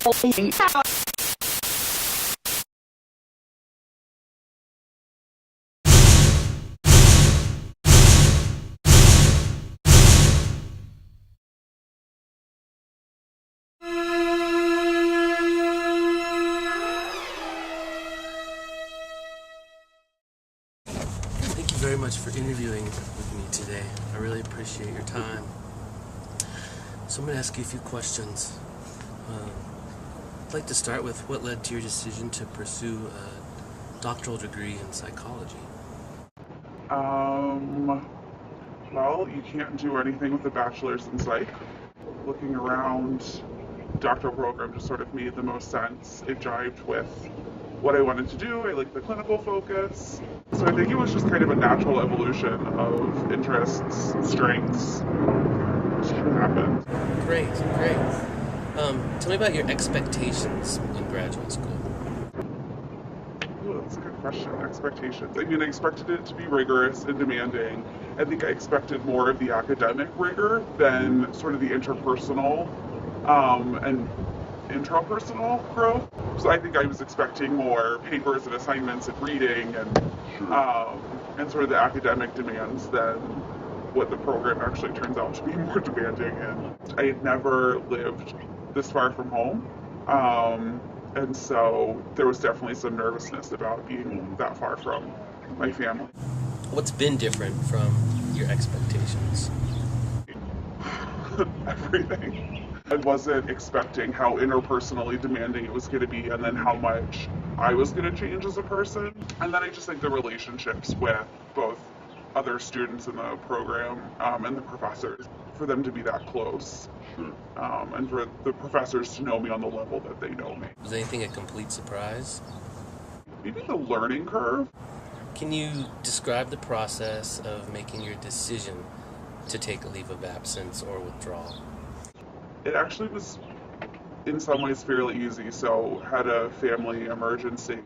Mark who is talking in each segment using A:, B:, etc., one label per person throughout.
A: Thank you very much for interviewing with me today. I really appreciate your time. So I'm going to ask you a few questions. I'd like to start with what led to your decision to pursue a doctoral degree in psychology?
B: Well, you can't do anything with a bachelor's in psych. Looking around, doctoral program just sort of made the most sense. It jived with what I wanted to do. I liked the clinical focus. So I think it was just kind of a natural evolution of interests, strengths. It just happened.
A: Great. Tell me about your expectations in graduate school.
B: Ooh, that's a good question. Expectations. I mean, I expected it to be rigorous and demanding. I think I expected more of the academic rigor than sort of the interpersonal and intrapersonal growth. So I think I was expecting more papers and assignments and reading and sort of the academic demands than what the program actually turns out to be more demanding. And I had never lived this far from home. And so there was definitely some nervousness about being that far from my family.
A: What's been different from your expectations?
B: Everything. I wasn't expecting how interpersonally demanding it was going to be and then how much I was going to change as a person. And then I just think the relationships with both other students in the program and the professors, for them to be that close. And for the professors to know me on the level that they know me.
A: Was anything a complete surprise?
B: Maybe the learning curve.
A: Can you describe the process of making your decision to take a leave of absence or withdrawal?
B: It actually was in some ways fairly easy. So had a family emergency.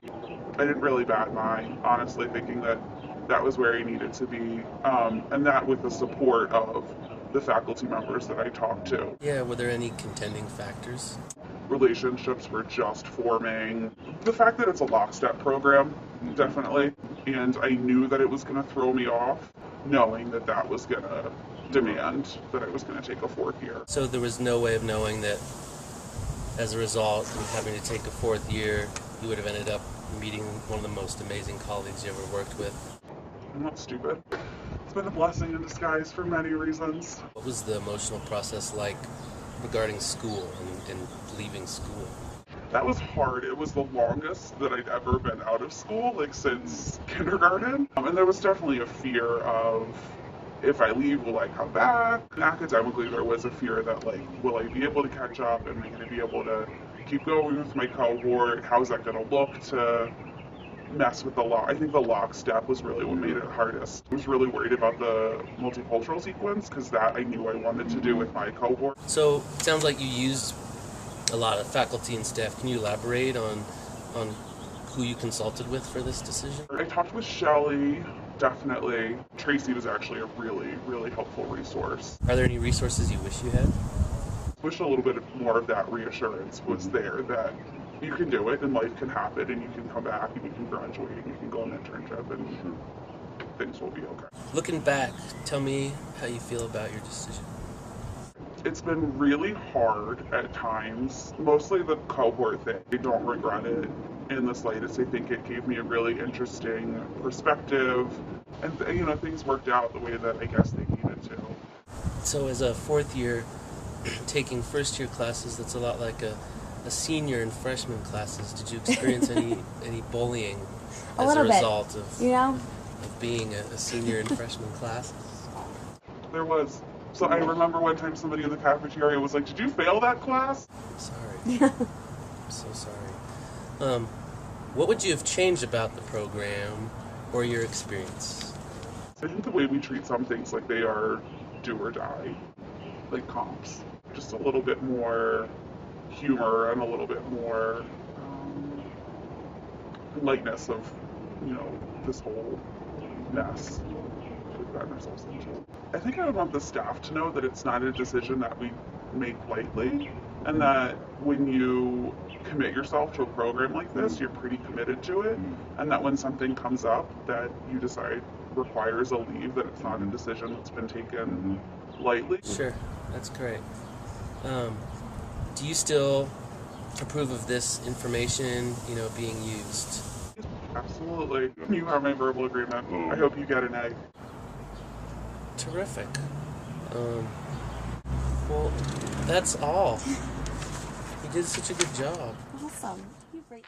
B: I didn't really bat an eye, honestly, thinking that that was where I needed to be. And that with the support of the faculty members that I talked to.
A: Yeah, were there any contending factors?
B: Relationships were just forming. The fact that it's a lockstep program, definitely. And I knew that it was going to throw me off, knowing that that was going to demand that I was going to take a fourth year.
A: So there was no way of knowing that as a result of having to take a fourth year, you would have ended up meeting one of the most amazing colleagues you ever worked with?
B: I'm not stupid. It's been a blessing in disguise for many reasons.
A: What was the emotional process like regarding school and leaving school?
B: That was hard. It was the longest that I'd ever been out of school, like since kindergarten. And there was definitely a fear of, if I leave, will I come back? Academically, there was a fear that, like, will I be able to catch up? Am I going to be able to keep going with my cohort? How's that going to look to mess with the lock? I think the lockstep was really what made it hardest. I was really worried about the multicultural sequence because that I knew I wanted to do with my cohort.
A: So it sounds like you used a lot of faculty and staff. Can you elaborate on who you consulted with for this decision?
B: I talked with Shelley, definitely. Tracy was actually a really, really helpful resource.
A: Are there any resources you wish you had?
B: I wish a little bit more of that reassurance was there, that you can do it and life can happen and you can come back and you can graduate and you can go on an internship and things will be okay.
A: Looking back, tell me how you feel about your decision.
B: It's been really hard at times, mostly the cohort thing. I don't regret it in the slightest. I think it gave me a really interesting perspective and things worked out the way that I guess they needed to.
A: So as a fourth year, taking first year classes, that's a lot like a senior and freshman classes. Did you experience any bullying as a result of being a senior and freshman classes?
B: There was. So I remember one time somebody in the cafeteria was like, "Did you fail that class?"
A: Sorry. I'm so sorry. What would you have changed about the program or your experience?
B: I think the way we treat some things like they are do or die, like comps. Just a little bit more humor and a little bit more lightness of, this whole mess we've gotten ourselves into. I think I would want the staff to know that it's not a decision that we make lightly. and that when you commit yourself to a program like this, you're pretty committed to it, and that when something comes up that you decide requires a leave, that it's not a decision that's been taken lightly.
A: Sure, that's great. Do you still approve of this information, being used?
B: Absolutely. You have my verbal agreement. I hope you get an egg.
A: Terrific. Well, that's all. You did such a good job.
C: Awesome. You're great.